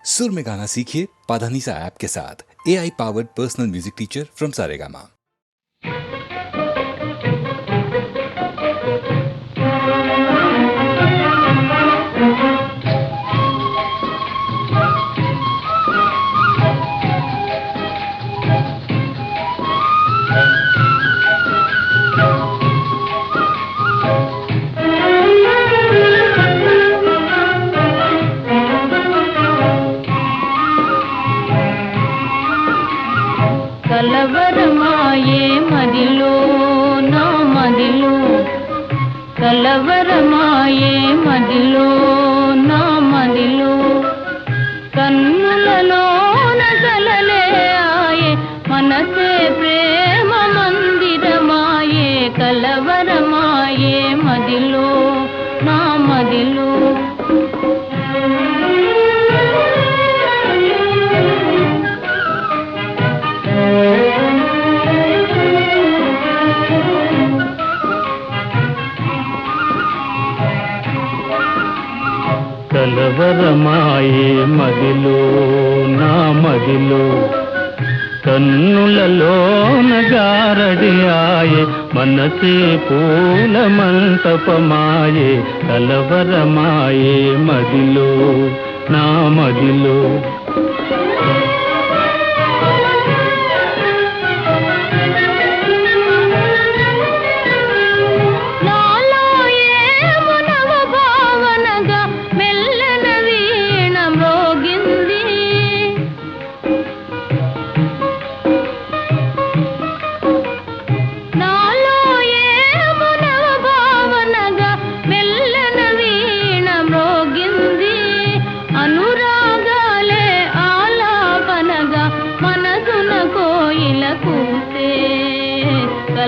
सुर में गाना सीखिए पाधानीसा ऐप के साथ। AI powered personal music teacher from Saregama. కలవరమాయే మదిలో నా మదిలో కలవరమాయే మదిలో నా మదిలో కన్నులలోన కలలే ఆయే మనసే ప్రేమ మందిరమాయే కలవరమాయే మదిలో నా మదిలో కలవరమాయే మదిలో నా మదిలో కన్నులలోన గారడియాయే మనసే పూల మంటపమాయే కలవరమాయే మదిలో నా మదిలో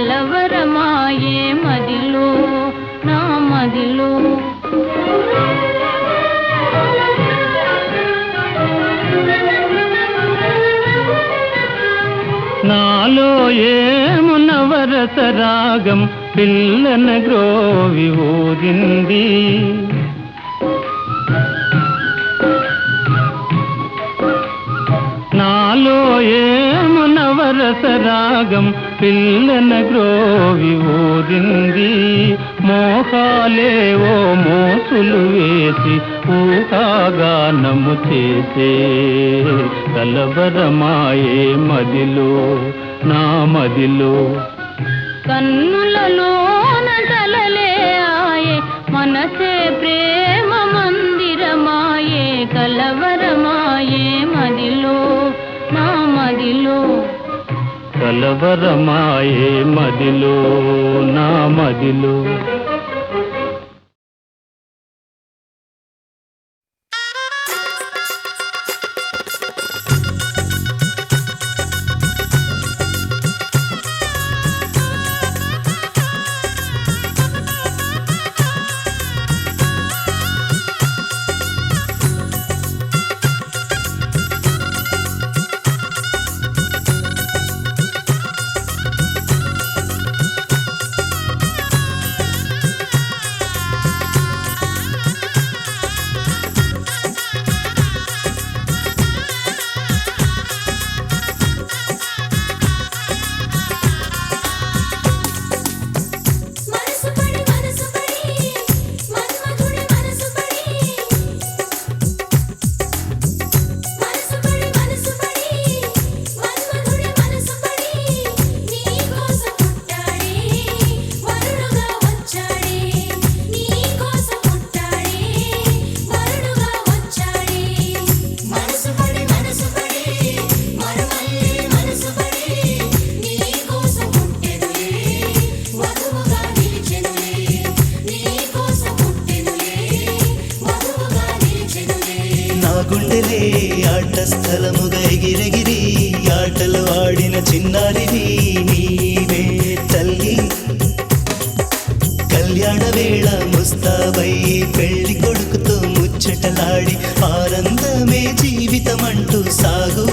కలవరమాయే మదిలో నా మదిలో నాలో ఏమునవరస రాగం పిల్లన గ్రోవి ఊరింది నాలో ఏమునవరస రాగం పిల్లన గ్రోవి ఊరింది మోహాలేవో మోసులు వేసి ఊహాగానము చేసే కలవరమాయే మదిలో నా మదిలో కన్నులలోన కలలే ఆయే మనసే ప్రేమ మందిరమాయే కలవరమాయే మదిలో నా మదిలో కలవరమాయే మదిలో నా మదిలో గుండెలే ఆట స్థలముగా ఎగిరెగిరి ఆటలు ఆడిన చిన్నారివి నీవే తల్లి కళ్యాణ వేళ ముస్తాబై పెళ్లి కొడుకుతో ముచ్చటలాడి ఆనందమే జీవితమంటూ సాగు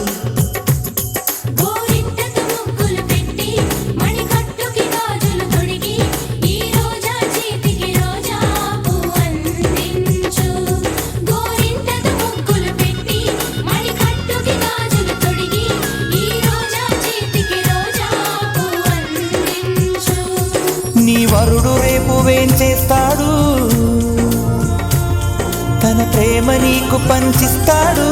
చేస్తాడు, తన ప్రేమ నీకు పంచిస్తాడు.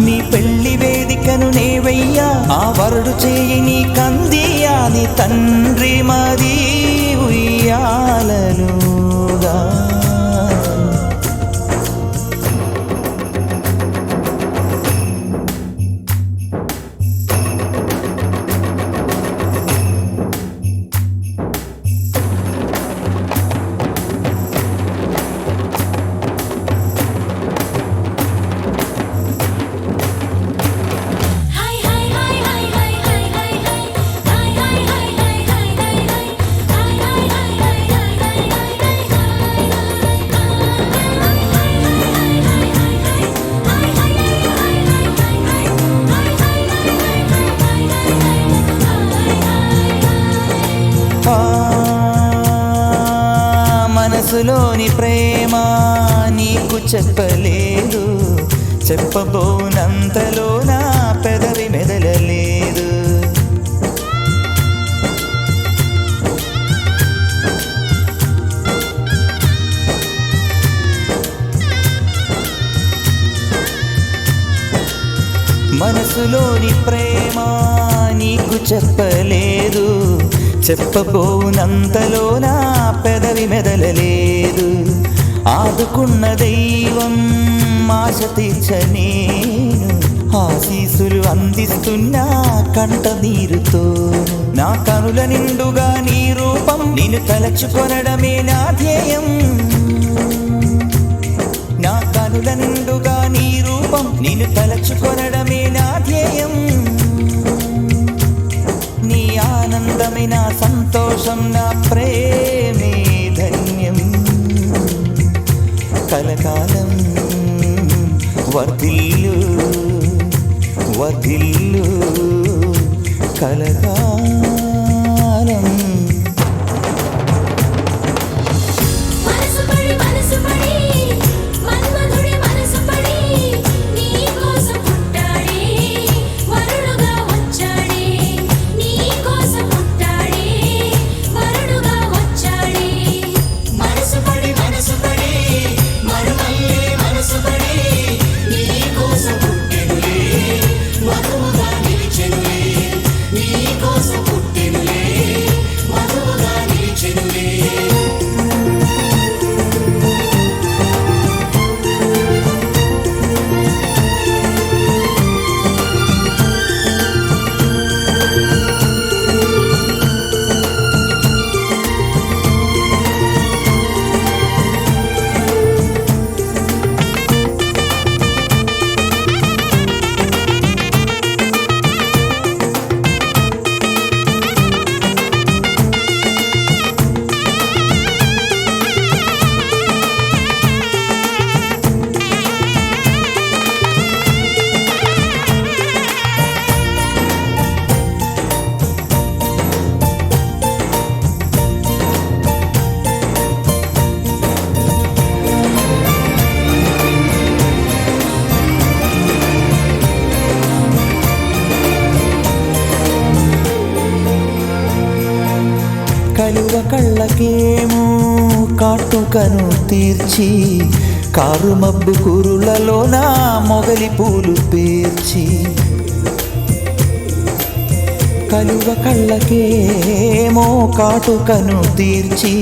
నీ పెళ్లి వేదికను నేవయ్యా, ఆ వరుడు చేయి నీ కందియా, నీ తండ్రి మాది ఉయ్యాలలుగా. మనసులోని ప్రేమ నీకు చెప్పలేదు, చెప్పబోనంతలో నా పెదవి మెదలలేదు. మనసులోని ప్రేమ నీకు చెప్పలేదు, చెప్పబోనంతలో నా పెదవి మెదలలేదు. ఆదుకున్న దైవం ఆశ తీర్చ నేను, ఆశీసులు అందిస్తున్నా కంట నీరుతో. నా కనుల నిండుగా నీ రూపం, నిన్ను తలచుకొనడమే నా ధ్యేయం. నా కనుల నిండుగా నీ రూపం, నిన్ను తలచుకొనడమే నా ధ్యేయం. నీ ఆనందమే నా సంతోషం, నా ప్రేమే ధన్యం. కలకాలం వర్ధిల్లు వర్ధిల్లు కలకాలం. కలువ కళ్ళకేమో కాటుకను తీర్చి, కారు మబ్బు కురులలో నా మొగలి పూలు పేర్చి. కలువ కళ్ళకేమో కాటుకను తీర్చి,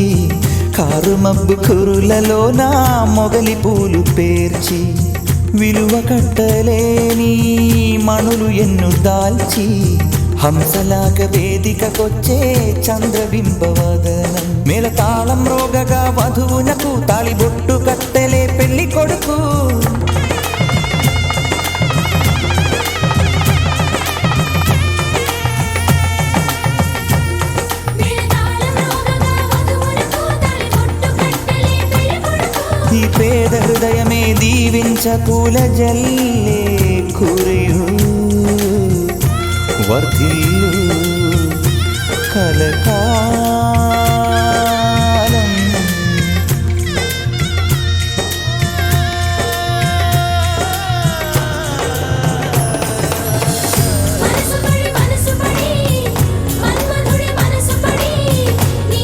కారు మబ్బు కురులలో నా మొగలి పూలు పేర్చి. విలువ కట్టలేని మణులు ఎన్ను దాల్చి, హంసలాగ వేదికకొచ్చే చంద్రబింబవదనం. మేళతాళం రోగగా వధువునకు తాళిబొట్టు కట్టెలే పెళ్లి కొడుకు. ఈ పేద హృదయమే దీవించ పూల జల్లే కురియు. వర్ధిల్లు కలకాలం. మనసు పడి మనసు పడి మన్మధుడి మనసు పడి నీ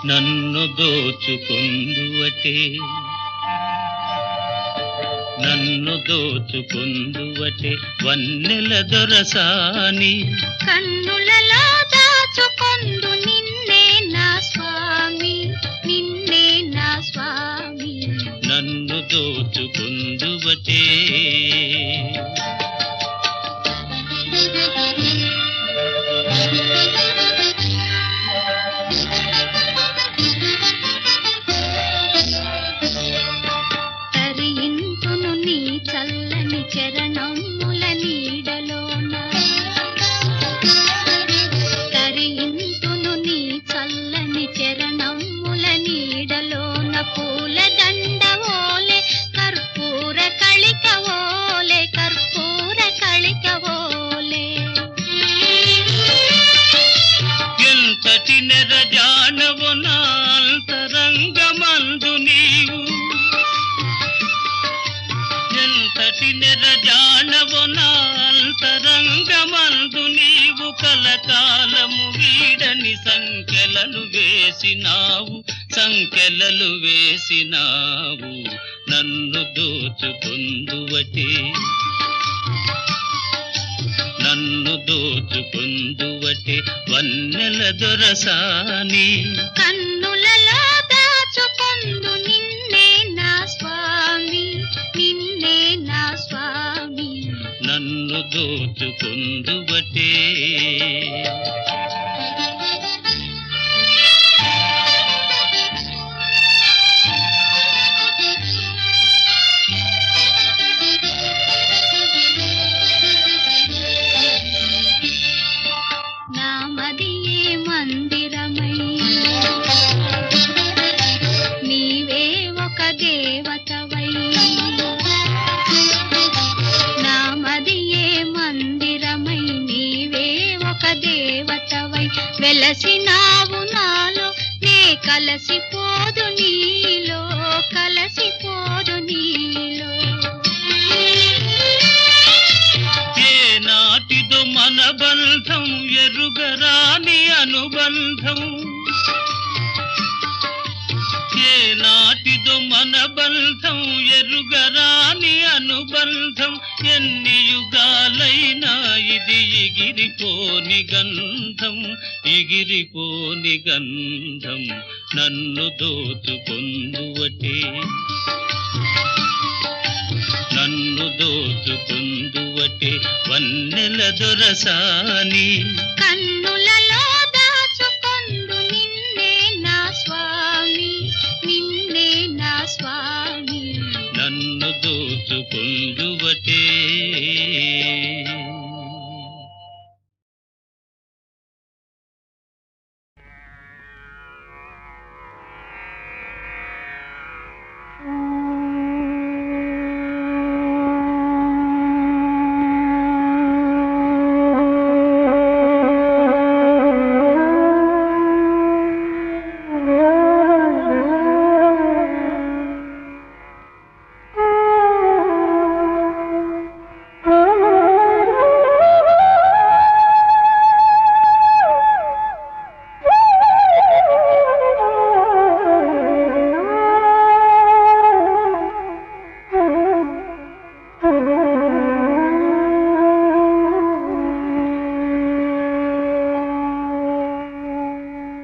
నన్ను దోచుకుందువటే నన్ను దోచుకుందువటే వన్నెల దొరసాని కన్నులలో దాచుకొందు నిన్నే నా స్వామి నిన్నే నా స్వామి నన్ను దోచుకుందువటే తరింతును నీ చల్లని చరణముల నీడలోన తరింతును నీ చల్లని చరణముల నీడలోన పూల దండవోలే కర్పూర కళికవోలే కర్పూర కళికవోలే ఎంతటి నెరజానవు నా అంతరంగమందు నీవు ఎంతటి నెరజానవు నా అంతరంగమందు నీవు కలకాలము వీడని సంఖ్యలను వేసినావు నన్ను దోచుకుందువటే నన్ను దోచుకుందువటే వన్నెల దొరసాని కన్నులలో దాచుకొందు నిన్నే నా స్వామి నిన్నే నా స్వామి నన్ను దోచుకుందువటే నామదియే మందిరమై నీవే ఒక దేవతవై నామదియే మందిరమై నీవే ఒక దేవతవై వెలసినావు నాలో నే కలసిపోదు నీలో కలసిపోదు నీలో ఏ నాటిదో మన బంధం ఎరుగరాని అనుబంధం ఏ నాటిదో మన బంధం ఎరుగరాని అనుబంధం ఎన్ని యుగాలైనా ఇది ఎగిరిపోని గంధం నన్ను దోచుకుందువటే నన్ను దోచుకుందువటే వన్నెల దొరసాని కన్నులలో దాచుకొందు నిన్నే నా స్వామి నిన్నే నా స్వామి నన్ను దోచుకుందువటే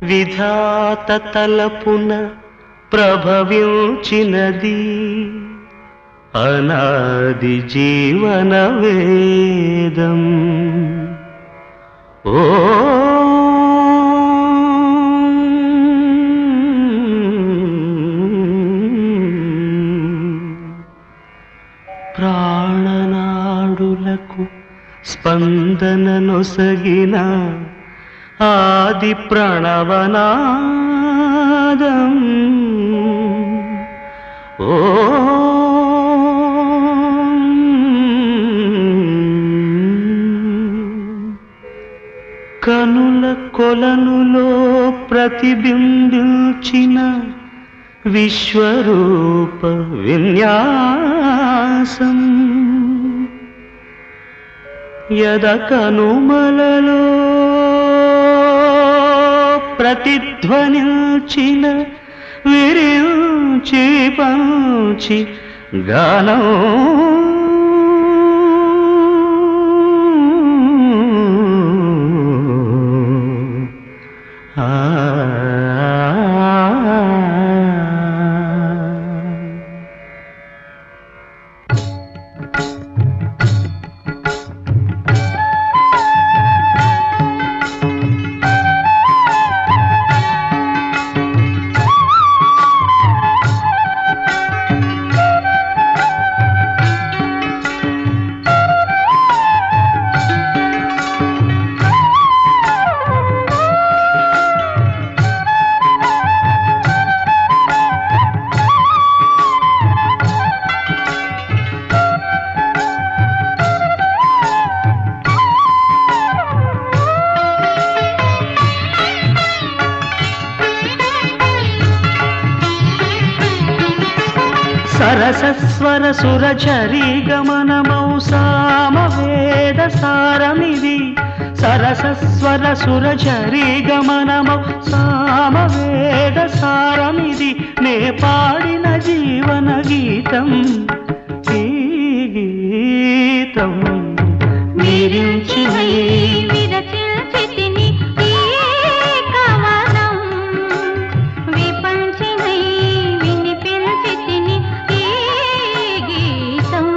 విధాత తలపున ప్రభవించినది అనాది జీవన వేదం ఓ ప్రాణనాడులకు స్పందన నొసగిన ఆది ప్రణవనాదం ఓ కనుల కొలనులో ప్రతిబింబించిన విశ్వరూప విన్యాసం యద కనుమలలో ప్రతిధ్వనించిన విరించి పంచి గానం సరసస్వర సురచరీ గమనమౌ సామవేద సారమిది సరసస్వర సురచరీ గమనమౌ సామవేద సారమిది నే పాడిన జీవన గీతం ఈ గీతం మీరించిన విరచిల్చితిని ఈ కవనం విపంచినై వినిపించితిని ఈ గీతం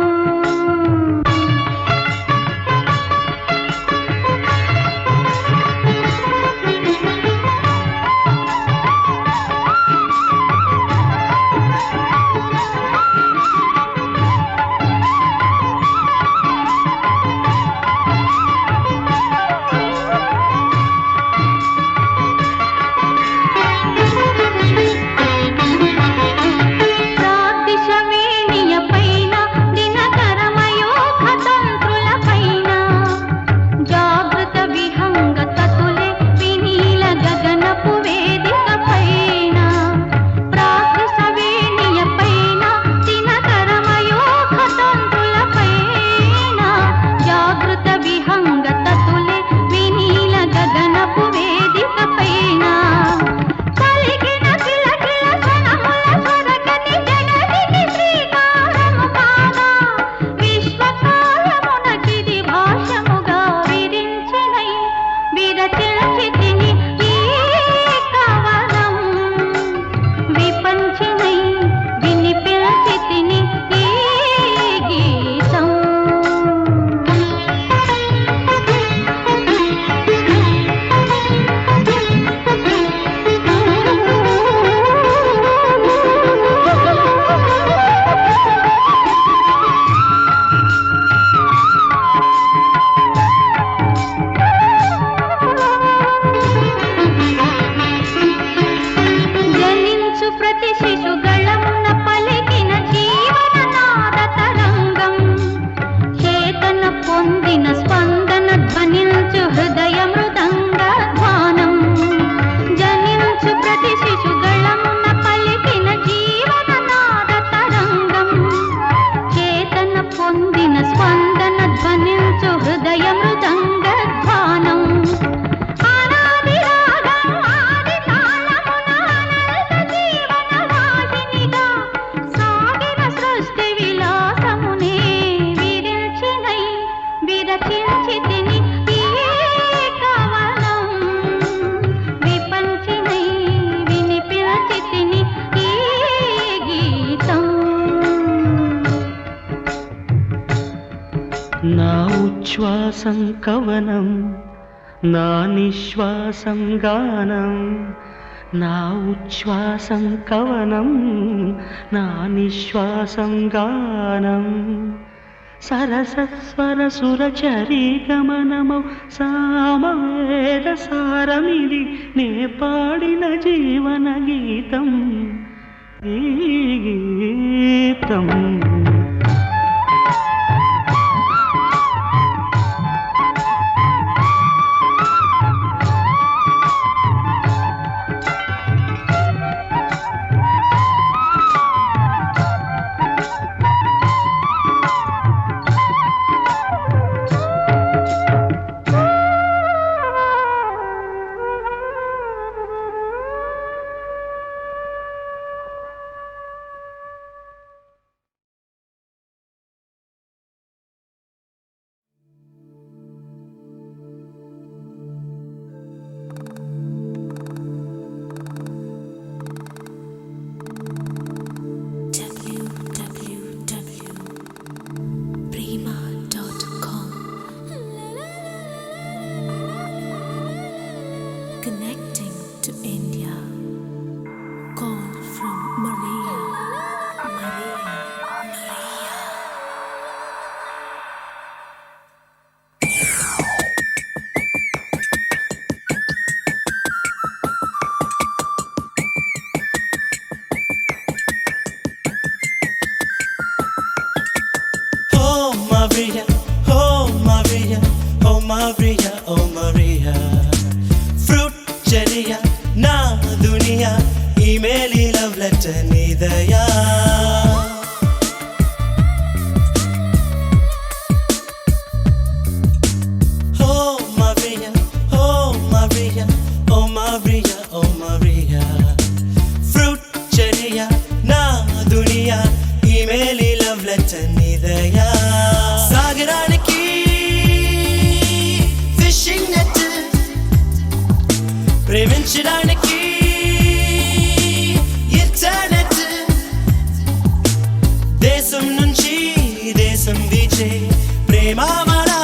నా ఉచ్ఛ్వాసం కవనం నా నిశ్వాసం గానం నా ఉచ్ఛ్వాసం కవనం నా నిశ్వాసం గానం సరసస్వర సురచరీ గమనమౌ సామవేద సారమిది నే పాడిన జీవన గీతం ఈ గీతం ఈమెయిల్ ఈ లవ్ లెటర్ నీదయా సాగరానికి ఫిషింగ్ నెట్ ప్రేమించడానికి ఇంటర్నెట్ దేశం నుంచి దేశం వీచే ప్రేమ మరా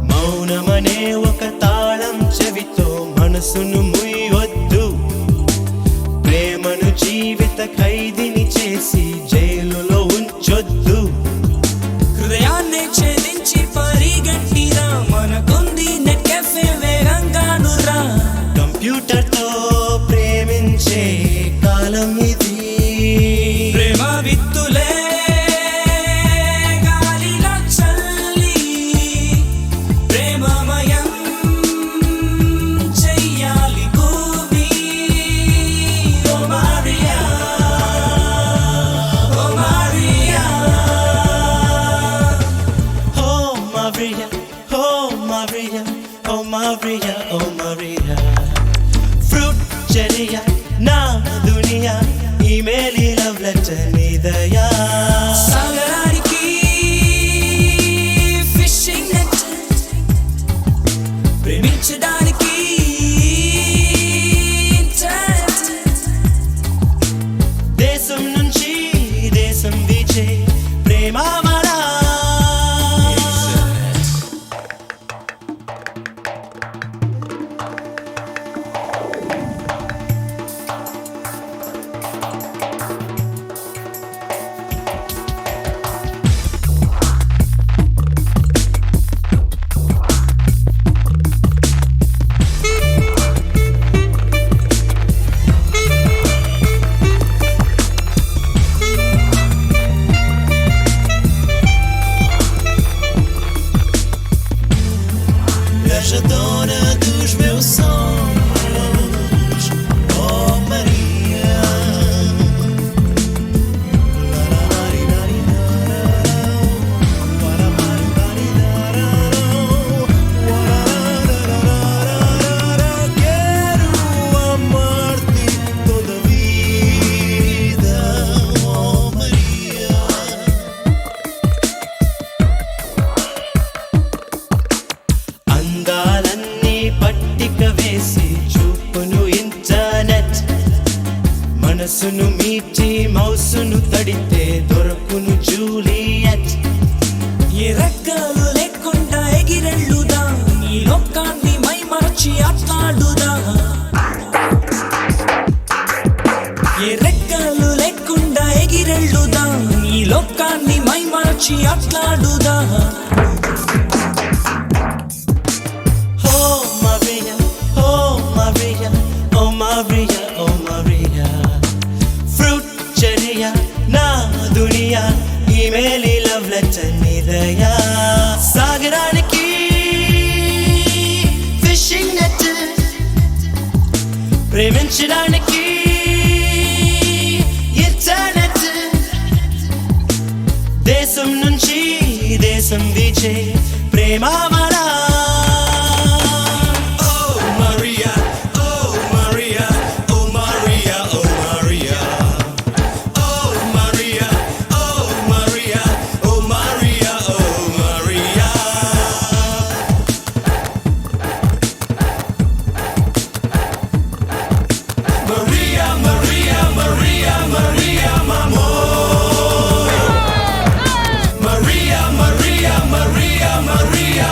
మౌనమనే ఒక తాళం చెవితో మనసును ముయ్యొద్దు ప్రేమను జీవిత ఖైదీని చేసి జైలులో ఉంచొద్దు హృదయాన్ని ఛేదించి పరిగెట్టిరా మనకుంది నెట్ కెఫే వేగంగానురా కంప్యూటర్తో ప్రేమించే కాలం ఇది ప్రేమ విత్తులే గాలిలో చల్లి ప్రేమమయం చెయ్యాలి భూమి oh Maria oh Maria Oh Maria, oh Maria, oh Maria, oh Maria Fruit చెరియా నా దునియా ఈమెయిల్ ఈ లవ్ లెటర్ నీదయా సాగరానికి ఫిషింగ్ నెట్ ప్రేమించడానికి ఇంటర్నెట్ దేశం నుంచి దేశం వీచే ప్రేమ మరా viajadora dos meus sonhos, oh Maria. Quero amar-te toda a vida, oh Maria. అందాలన్నీ పట్టిక వేసి చూపును ఇంటర్నెట్ మనసును మీటి మౌసును తడితే దొరకును జూలియట్ ఏ రెక్కలు లేకుండా ఎగిరెళ్ళుదా నీ లోకాన్ని మై మరచి ఆట్లాడుదా ఏ రెక్కలు లేకుండా ఎగిరెళ్ళుదా నీ లోకాన్ని మై మరచి ఆట్లాడుదా Oh Maria, oh Maria, oh Maria, oh Maria Fruit చెరియా నా దునియా ఈమెయిల్ ఈ లవ్ లెటర్ నీదయా సాగరానికి ఫిషింగ్ నెట్ ప్రేమించడానికి ఇంటర్నెట్ దేశం నుంచి దేశం వీచే ప్రేమ మరా Maria, Maria, Maria, Maria,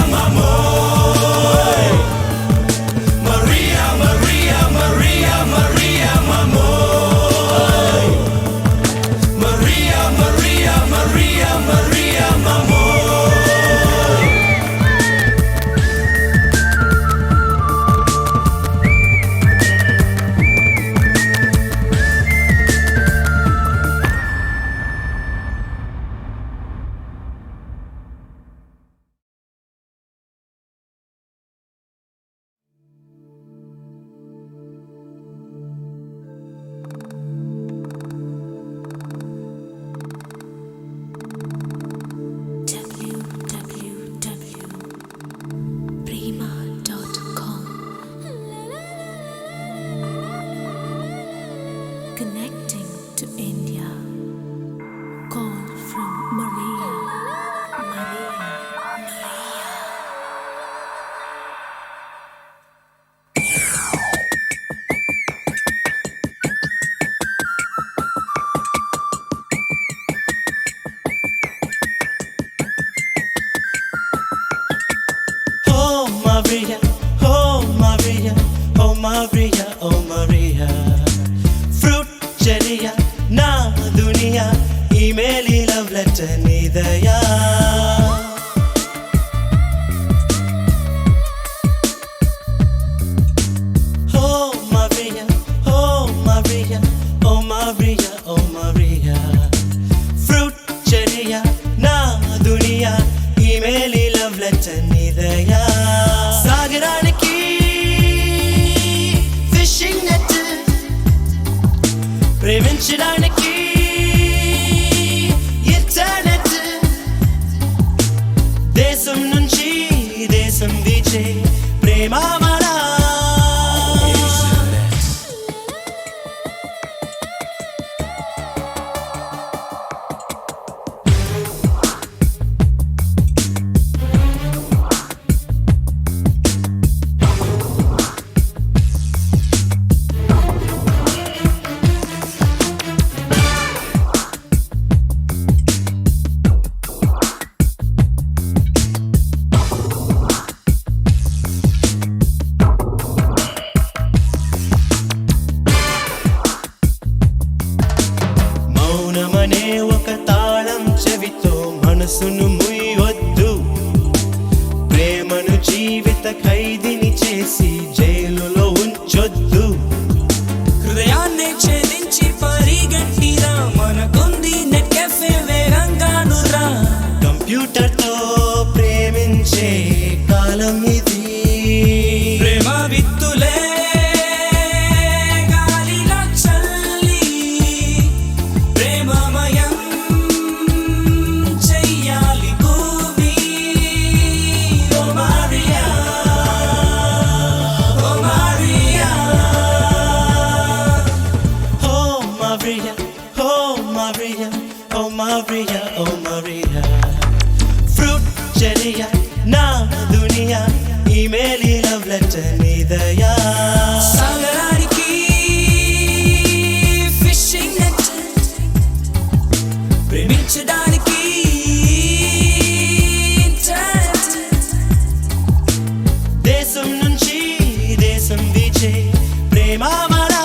Maria. Fruit Cheria, na dunia, email love letter nidaya. Oh Maria, oh Maria, oh Maria, oh Maria. Fruit Cheria, na dunia, email love letter nidaya. Sagaraniki fishing net, ప్రేమించడానికి internet, దేశం నుంచి దేశం వీచే ప్రేమామలా. మౌనమనే ఒక తాళం చెవితో మనసును ముయ్యొద్దు, ప్రేమను జీవిత ఖైదీని చేసి జైలులో ఉంచొద్దు. హృదయాన్ని ఛేదించి పరిగెట్టిరా, మనకుంది నెట్ కెఫే వేగంగాను రా. కంప్యూటర్తో ప్రేమించే కాలం ఇది, ప్రేమ విత్తులే గాలిలో చల్లి ప్రేమమయం చెయ్యాలి భూమి. Oh Maria, oh Maria. oh Maria, oh Maria, oh Maria, oh Maria. Fruit Cheria, na dunia, email love letter nidaya. సాగరానికి ఫిషింగ్ నెట్, ప్రేమించడానికి ఇంటర్నెట్, దేశం నుంచి దేశం వీచే ప్రేమామలా.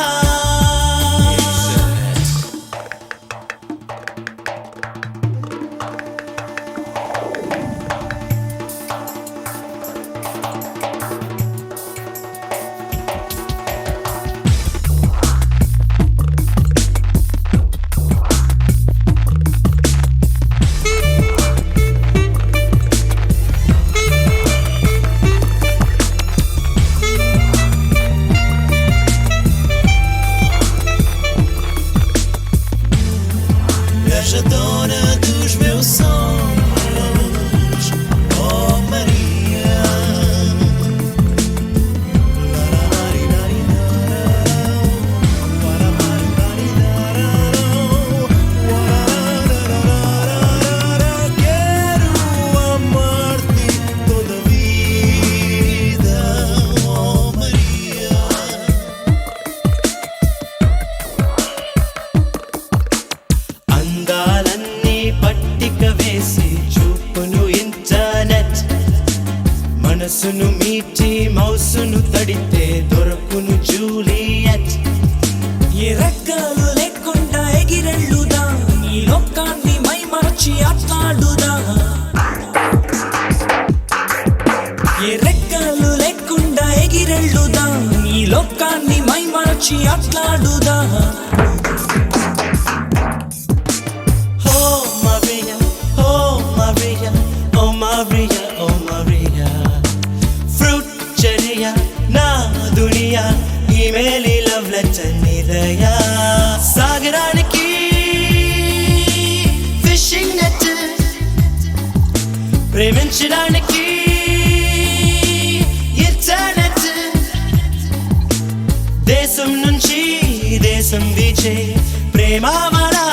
Viajadora dos meus sonhos, oh Maria. Quero amar-te toda a vida, oh Maria. అందాలన్నీ పట్టిక వేసి చూపును ఇంటర్నెట్, మనసును మీటి మౌసును తడితే దొరకును జూలియట్. ఏ రెక్కలు లేకుండా ఎగిరెళ్ళుదా, ఈ లోకాన్ని మై మరచి ఆట్లాడుదా. ఏ రెక్కలు లేకుండా ఎగిరెళ్ళుదా, ఈ లోకాన్ని మై మరచి ఆట్లాడుదా. Oh Maria, oh Maria, oh Maria, oh Maria. Fruit Cheria, na dunia, email love letter nidaya. Sagaraniki fishing net, ప్రేమించడానికి ఇంటర్నెట్, దేశం నుంచి దేశం వీచే ప్రేమామలా.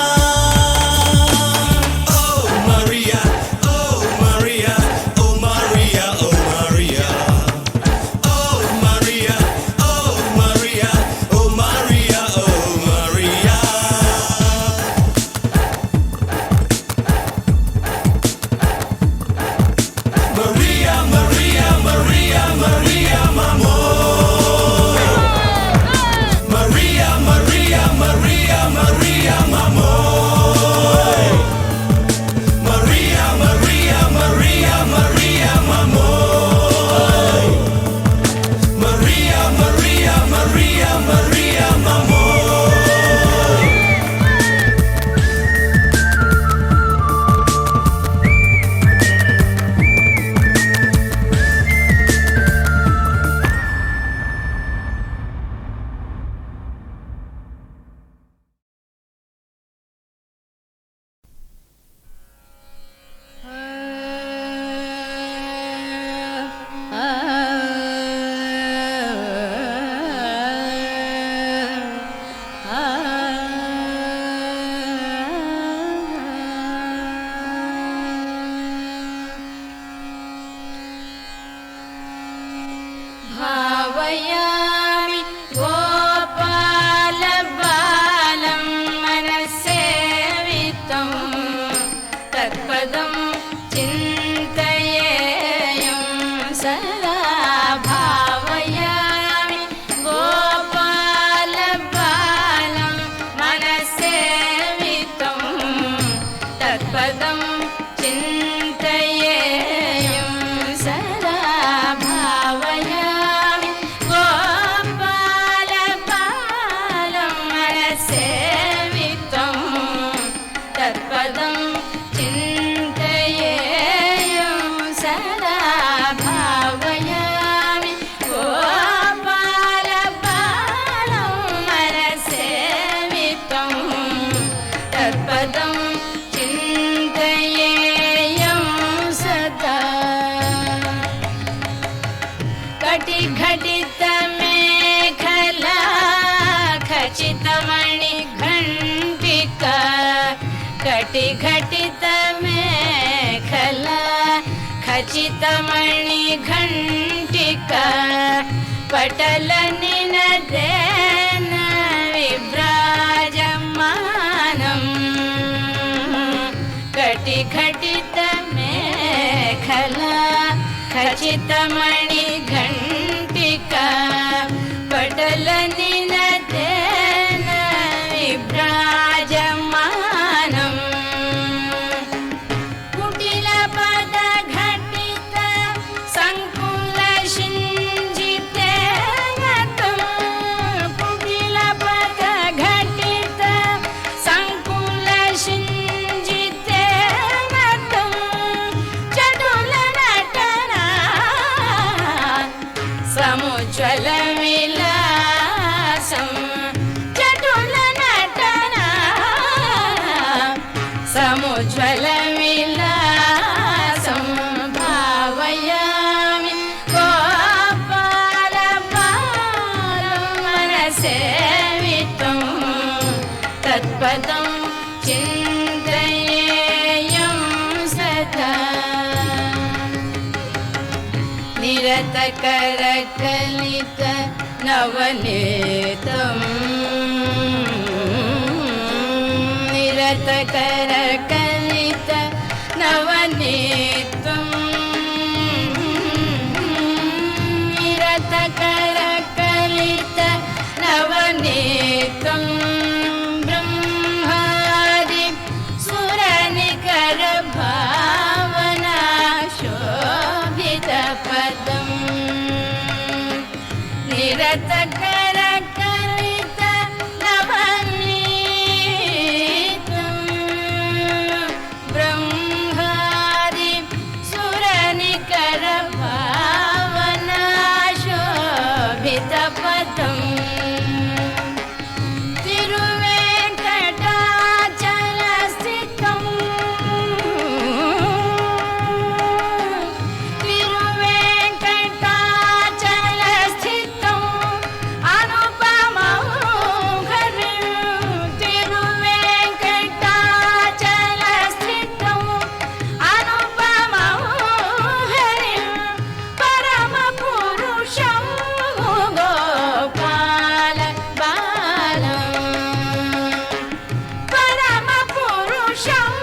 मनसेवितं तत्पदं चिन्तयेयं सदा भावयामि गोपालबालं मनसेवितं तत्पदं चिन्तयेयं सदा कटिघटितमेखला खचितमणिघण्टिका कटिघटितमेखला खचितमणिघण्टिका पटलनिनदेन विभ्राजमानम् कटिघटितमेखला खचितमणिघण्टिका पटलनिनदेन विभ्राजमानम् कुटिलपदघटित सङ्कुलशिञ्जितेन तं कुटिलपदघटित सङ्कुलशिञ्जितेन तं चटुलनटना समुज्ज्वलविलासं चटुलनटना समुज्ज्वलविलासं भावयामि गोपालबालं मनसेवितं तत्पदं चिन्तयेयं सदा निरतकरकलित नवनीतं निरतकरकलित नवनीतं निरतकरकलित नवनीतं ब्रह्मादि सुरनिकर भावना शोभितपदम् निरतकरकलित नवनीतं ब्रह्मादि सुरनिकर भावना शोभितपदम् तिरुवेङ्कटाचलस्थितं तिरुवेङ्कटाचलस्थितं अनुपमं हरिं तिरुवेङ्कटाचलस्थितं अनुपमं हरिं परमपुरुषं गोपालबालं परमपुरुषं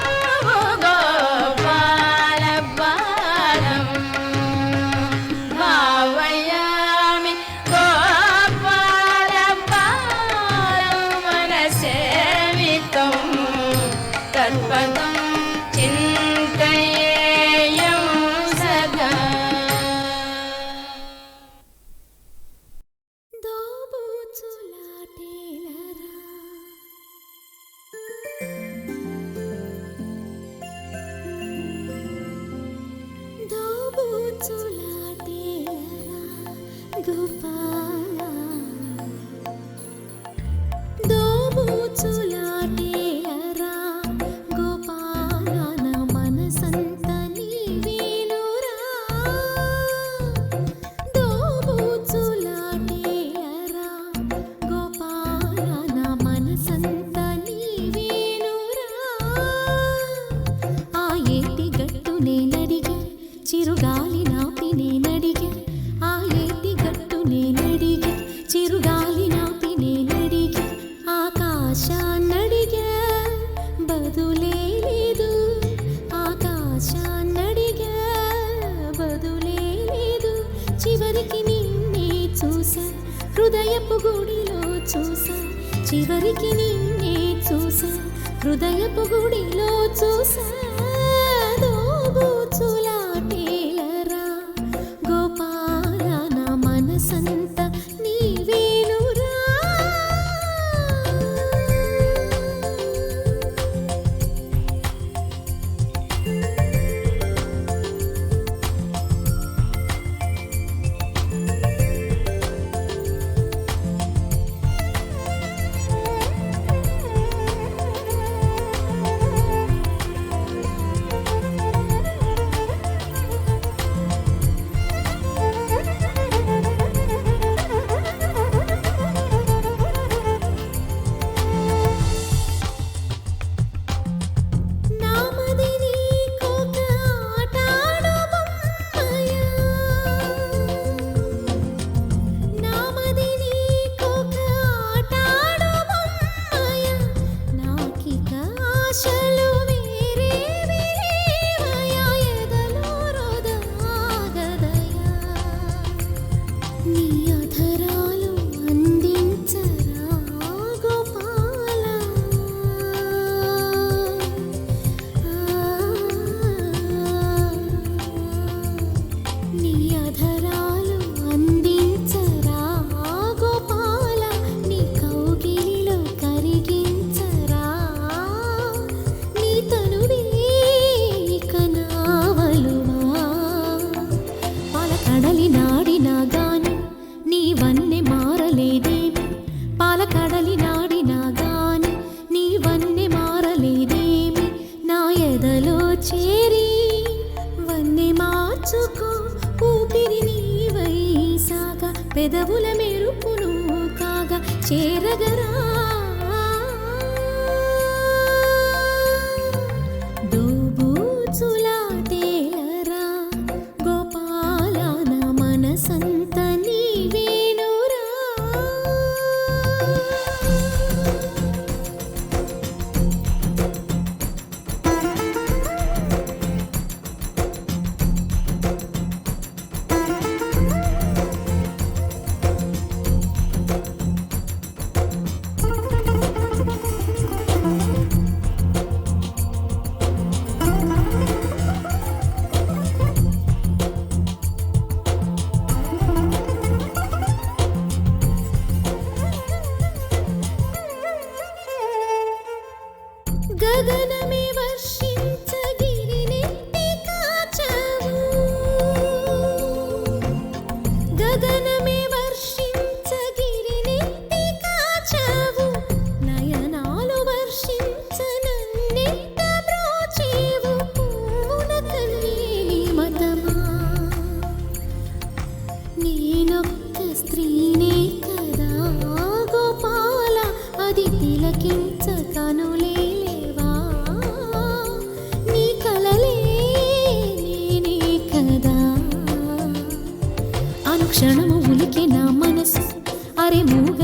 गोपालबालं भावयामि गोपालबालं मनसेवितं तत्पदं चिन्तयेयं सदा దోబూచులాటేలరా గోపాల నా మనసంత నీవేనురా దోబూచులాటేలరా గోపాల నా మనసంత నీవేనురా ఆ ఏటి గట్టు నేనడిగా చిరుగాలి నాపి నేనడిగా ఆ ఏటి గట్టు నేనడిగా చిరుగాలి నాపి నేనడిగా ఆకాశాన్నడిగా బదులే లేదు ఆకాశాన్నడిగా బదులే లేదు చివరికి నిన్నే చూసా హృదయపు గుడిలో చూసా చివరికి నిన్నే చూసా హృదయపు గుడిలో చూసా దోబూచులాటేలరా గోపాల నా మనసంత నీవేనురా కడలి నాడినా గాని నీవన్నీ మారలేదేమి నా ఎదలో చేరి వన్నీ మార్చుకో ఊపిరి నీవై సాగా పెదవుల మెరుపును కాగా చేరగరా దోబూచులా తేలరా గోపాల నా మనసంత నీవేనురా గగనమే వర్షించగిరినెత్తి కాచావు గగనమే వర్షించగిరినెత్తి కాచావు నయనాలు వర్షించనన్నెత్త బ్రోచేవు పూన కల్లేని మతమా నేనొక్క స్త్రీనే కదా గోపాల అది తిలకించ కనులేవా నీ కలలే నేనే కదా అనుక్షణము ఉలికే నా మనసు అరే మూగ